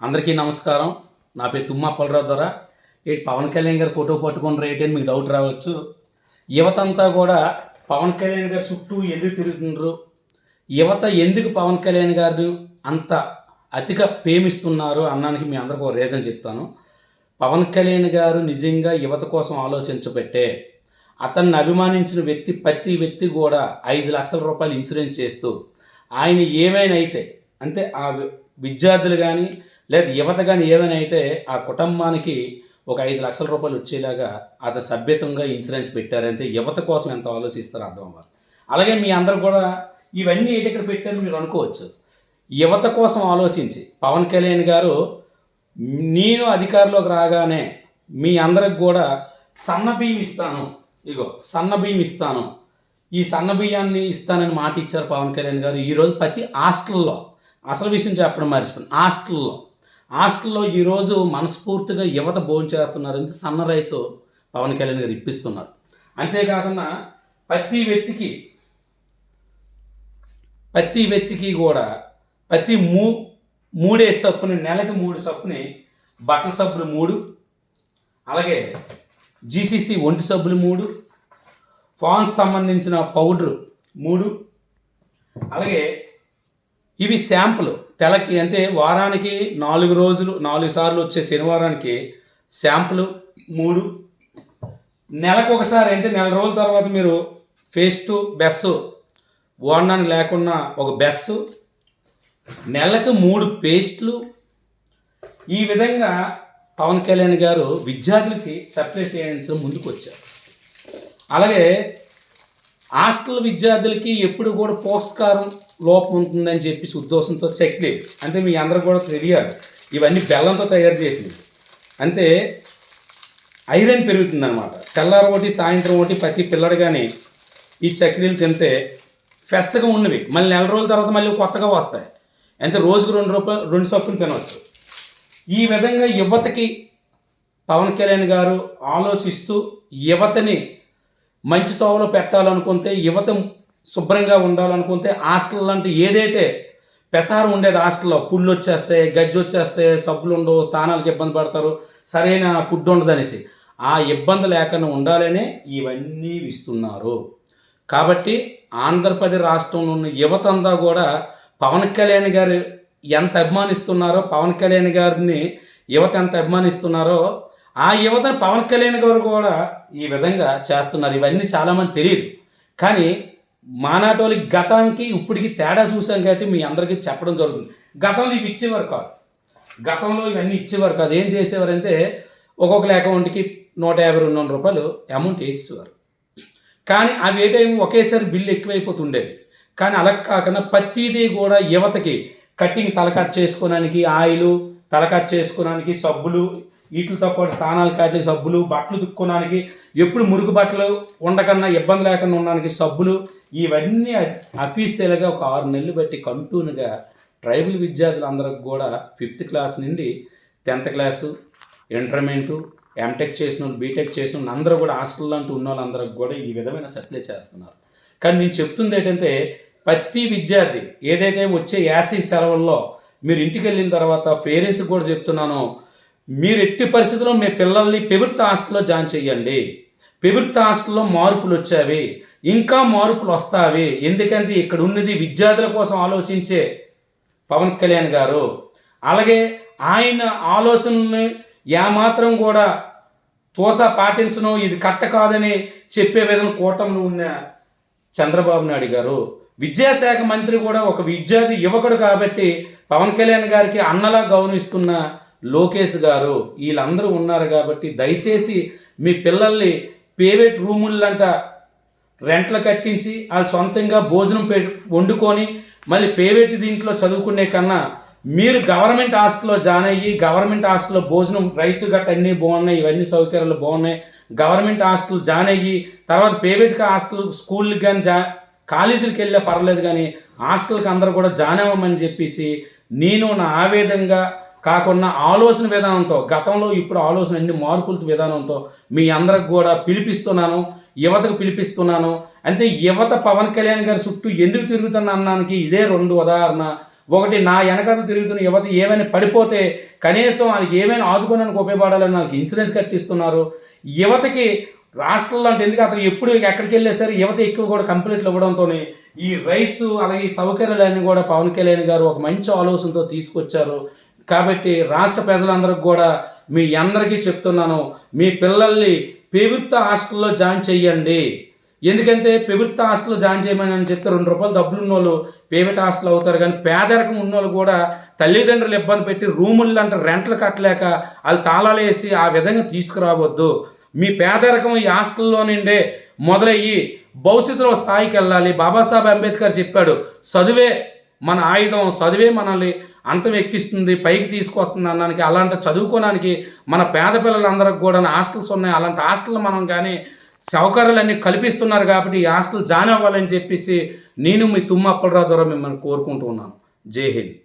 అందరికీ నమస్కారం. నా పేరు తుమ్మా అప్పలరావు ద్వారా. పవన్ కళ్యాణ్ గారు ఫోటో పట్టుకుని రేట్ అని మీకు డౌట్ రావచ్చు. యువతంతా కూడా పవన్ కళ్యాణ్ గారి చుట్టూ ఎందుకు తిరుగుతున్నారు, యువత ఎందుకు పవన్ కళ్యాణ్ గారిని అంత అతిగా ప్రేమిస్తున్నారు అన్నానికి మీ అందరికీ ఒక రీజన్ చెప్తాను. పవన్ కళ్యాణ్ గారు నిజంగా యువత కోసం ఆలోచించబట్టే అతన్ని అభిమానించిన ప్రతి వ్యక్తి కూడా 5 లక్షల రూపాయలు ఇన్సూరెన్స్ చేస్తూ ఆయన ఏమైనా అయితే అంటే ఆ విద్యార్థులు కానీ లేదా యువత కానీ ఏమైనా అయితే ఆ కుటుంబానికి ఒక 5 లక్షల రూపాయలు వచ్చేలాగా అతను సభ్యతంగా ఇన్సూరెన్స్ పెట్టారంటే యువత కోసం ఎంత ఆలోచిస్తారో అర్థం అవ్వాలి. అలాగే మీ అందరూ కూడా ఇవన్నీ ఏంటి ఇక్కడ పెట్టారు మీరు అనుకోవచ్చు. యువత కోసం ఆలోచించి పవన్ కళ్యాణ్ గారు నేను అధికారంలోకి రాగానే మీ అందరికి కూడా సన్నబియ్యం ఇస్తాను, ఇగో సన్నబియ్యం ఇస్తాను, ఈ సన్నబియ్యాన్ని ఇస్తానని మాట ఇచ్చారు పవన్ కళ్యాణ్ గారు. ఈరోజు ప్రతి హాస్టల్లో అసలు విషయం చెప్పడం మర్చిపోయింది. హాస్టల్లో ఈరోజు మనస్ఫూర్తిగా యువత భోజనం చేస్తున్నారు. అంటే సన్న రైస్ పవన్ కళ్యాణ్ గారు ఇప్పిస్తున్నారు. అంతేకాకుండా ప్రతి వ్యక్తికి కూడా ప్రతి 3 సబ్బుని నెలకి 3 సబ్బుని బట్టల సబ్బులు 3, అలాగే జీసీసీ ఒంటి సబ్బులు 3, ఫాన్కి సంబంధించిన పౌడర్ 3, అలాగే ఇవి శాంపుల్ తెలకి అంటే వారానికి 4 సార్లు వచ్చే శనివారానికి శాంపుల్ 3, నెలకు ఒకసారి అంటే 4 రోజుల తర్వాత మీరు ఫేస్ టు బెస్ వాడడానికి లేకుండా ఒక బెస్, నెలకు 3 పేస్ట్లు. ఈ విధంగా పవన్ కళ్యాణ్ గారు విద్యార్థులకి సప్లై చేయించడం ముందుకు వచ్చారు. అలాగే హాస్టల్ విద్యార్థులకి ఎప్పుడు కూడా పోషకాహారం లోపం ఉంటుందని చెప్పేసి ఉద్దేశంతో చెక్లేదు. అంటే మీ అందరూ కూడా తెలియాలి, ఇవన్నీ బెల్లంతో తయారు చేసింది. అంటే ఐరన్ పెరుగుతుందన్నమాట. తెల్లారి ఒకటి సాయంత్రం ఒకటి ప్రతి పిల్లడు కానీ ఈ చక్లీలు తింటే ఫ్రెష్గా ఉన్నవి మళ్ళీ 4 రోజుల తర్వాత మళ్ళీ కొత్తగా వస్తాయి. అంటే రోజుకు 2 సొప్పులు తినవచ్చు. ఈ విధంగా యువతకి పవన్ కళ్యాణ్ గారు ఆలోచిస్తూ యువతని మంచి తోవలో పెట్టాలనుకుంటే, యువత శుభ్రంగా ఉండాలనుకుంటే హాస్టల్ లాంటి ఏదైతే పెసారం ఉండేది హాస్టల్లో పుళ్ళు వచ్చేస్తాయి, గజ్జి వచ్చేస్తాయి, సబ్బులు ఉండవు, స్థానాలకు ఇబ్బంది పడతారు, సరైన ఫుడ్ ఉండదు అనేసి ఆ ఇబ్బంది లేకుండా ఉండాలనే ఇవన్నీ ఇస్తున్నారు. కాబట్టి ఆంధ్రప్రదేశ్ రాష్ట్రంలో ఉన్న యువత అంతా కూడా పవన్ కళ్యాణ్ గారు ఎంత అభిమానిస్తున్నారో, పవన్ కళ్యాణ్ గారిని యువత ఎంత అభిమానిస్తున్నారో ఆ యువతను పవన్ కళ్యాణ్ గారు కూడా ఈ విధంగా చేస్తున్నారు. ఇవన్నీ చాలామంది తెలియదు. కానీ మానాటోళ్ళకి గతానికి ఇప్పటికి తేడా చూసాం కాబట్టి మీ అందరికీ చెప్పడం జరుగుతుంది. గతంలో ఇవి ఇచ్చేవారు కాదు, ఇవన్నీ ఇచ్చేవారు కాదు. ఏం చేసేవారంటే ఒక్కొక్కరి అకౌంట్కి 150-200 రూపాయలు అమౌంట్ వేసేవారు. కానీ అవి ఏ టైం ఒకేసారి బిల్లు ఎక్కువైపోతుండేది. కానీ అలా కాకుండా ప్రతిదీ కూడా యువతకి కట్టింగ్ తలకట్ చేసుకోవడానికి ఆయిల్, తలకట్ చేసుకోవడానికి సబ్బులు, వీటితో పాటు స్నానాలు కాటి సబ్బులు, బట్టలు తుక్కోవడానికి, ఎప్పుడు మురుగు బట్టలు ఉండకన్నా ఇబ్బంది లేకుండా ఉండడానికి సబ్బులు, ఇవన్నీ అఫీషియల్గా ఒక 6 నెలలు బట్టి కంటిన్యూగా ట్రైబల్ విద్యార్థులందరికి కూడా 5th క్లాస్ నుండి 10th క్లాసు, ఇంటర్మీడియట్, ఎంటెక్ చేసిన వాళ్ళు, బీటెక్ చేసిన వాళ్ళు అందరూ కూడా హాస్టల్ అంటూ ఉన్న వాళ్ళందరికి కూడా ఈ విధమైన సప్లై చేస్తున్నారు. కానీ నేను చెప్తుంది ఏంటంటే ప్రతి విద్యార్థి ఏదైతే వచ్చే యాసీ సెలవుల్లో మీరు ఇంటికి వెళ్ళిన తర్వాత పేరెంట్స్కి కూడా చెప్తున్నాను, మీరు ఎట్టి పరిస్థితుల్లో మీ పిల్లల్ని పెబుర్త హాస్టల్లో జాయిన్ చేయండి. పెబుర్త హాస్టల్లో మార్పులు వచ్చావి, ఇంకా మార్పులు వస్తావి. ఎందుకంటే ఇక్కడ ఉన్నది విద్యార్థుల కోసం ఆలోచించే పవన్ కళ్యాణ్ గారు. అలాగే ఆయన ఆలోచనల్ని ఏమాత్రం కూడా తోసా పాటించను, ఇది కట్ట కాదని చెప్పే విధంగా కూటమిలో ఉన్న చంద్రబాబు నాయుడు గారు, విద్యాశాఖ మంత్రి కూడా ఒక విద్యార్థి యువకుడు కాబట్టి పవన్ కళ్యాణ్ గారికి అన్నలా గౌరవిస్తున్న లోకేష్ గారు, వీళ్ళందరూ ఉన్నారు. కాబట్టి దయచేసి మీ పిల్లల్ని ప్రైవేట్ రూములంట రెంట్లు కట్టించి వాళ్ళు సొంతంగా భోజనం వండుకొని మళ్ళీ ప్రైవేట్ దీంట్లో చదువుకునే కన్నా మీరు గవర్నమెంట్ హాస్టల్లో జాయిన్ అయ్యి, గవర్నమెంట్ హాస్టల్లో భోజనం రైస్ గట్ట అన్నీ బాగున్నాయి, ఇవన్నీ సౌకర్యాలు బాగున్నాయి, గవర్నమెంట్ హాస్టల్ జాయిన్ అయ్యి తర్వాత ప్రైవేట్ హాస్టల్ స్కూల్కి కానీ కాలేజీలకు వెళ్ళే పర్లేదు, కానీ హాస్టల్కి అందరూ కూడా జాయిన్ అవ్వమని చెప్పేసి నేను నా ఆవేదనగా కాకుండా ఆలోచన విధానంతో, గతంలో ఇప్పుడు ఆలోచన అన్ని మార్పుల విధానంతో మీ అందరికి కూడా పిలిపిస్తున్నాను, యువతకు పిలిపిస్తున్నాను. అంటే యువత పవన్ కళ్యాణ్ గారి చుట్టూ ఎందుకు తిరుగుతున్న అన్నానికి ఇదే 2 ఉదాహరణ. ఒకటి నా వెనకాల తిరుగుతున్న యువత ఏమైనా పడిపోతే కనీసం వాళ్ళకి ఏమైనా ఆదుకోవడానికి ఉపయోగపడాలని వాళ్ళకి ఇన్సూరెన్స్ కట్టిస్తున్నారు. యువతకి రాష్ట్రంలో అంటే ఎందుకు అతను ఎప్పుడు ఎక్కడికి వెళ్ళినా సరే యువత ఎక్కువ కూడా కంప్లీట్లు ఇవ్వడంతో ఈ రైస్ అలాగే ఈ సౌకర్యాలన్నీ కూడా పవన్ కళ్యాణ్ గారు ఒక మంచి ఆలోచనతో తీసుకొచ్చారు. కాబట్టి రాష్ట్ర ప్రజలందరికీ కూడా మీ అందరికీ చెప్తున్నాను, మీ పిల్లల్ని ప్రభుత్వ హాస్టల్లో జాయిన్ చెయ్యండి. ఎందుకంటే ప్రభుత్వ హాస్టల్లో జాయిన్ చేయమని అని చెప్తే 2 రూపాయలు డబ్బులు ఉన్నోళ్ళు ప్రైవేట్ హాస్టల్ అవుతారు. కానీ పేదరికం ఉన్నోళ్ళు కూడా తల్లిదండ్రులు ఇబ్బంది పెట్టి రూములు అంటే రెంట్లు కట్టలేక వాళ్ళు తాళాలు వేసి ఆ విధంగా తీసుకురావద్దు. మీ పేదరికం ఈ హాస్టల్లో నుండే మొదలయ్యి భవిష్యత్తులో స్థాయికి వెళ్ళాలి. బాబాసాహెబ్ అంబేద్కర్ చెప్పాడు, చదువే మన ఆయుధం, చదువే మనల్ని అంతం ఎక్కిస్తుంది, పైకి తీసుకొస్తుంది అన్నానికి. అలాంటి చదువుకోవడానికి మన పేద పిల్లలందరికీ కూడా హాస్టల్స్ ఉన్నాయి. అలాంటి హాస్టల్ మనం కానీ సౌకర్యాలన్నీ కల్పిస్తున్నారు కాబట్టి ఈ హాస్టల్ జాయిన్ అవ్వాలని చెప్పేసి నేను మీ తుమ్మ అప్పలరావు ద్వారా మిమ్మల్ని కోరుకుంటూ ఉన్నాను. జై హింద్.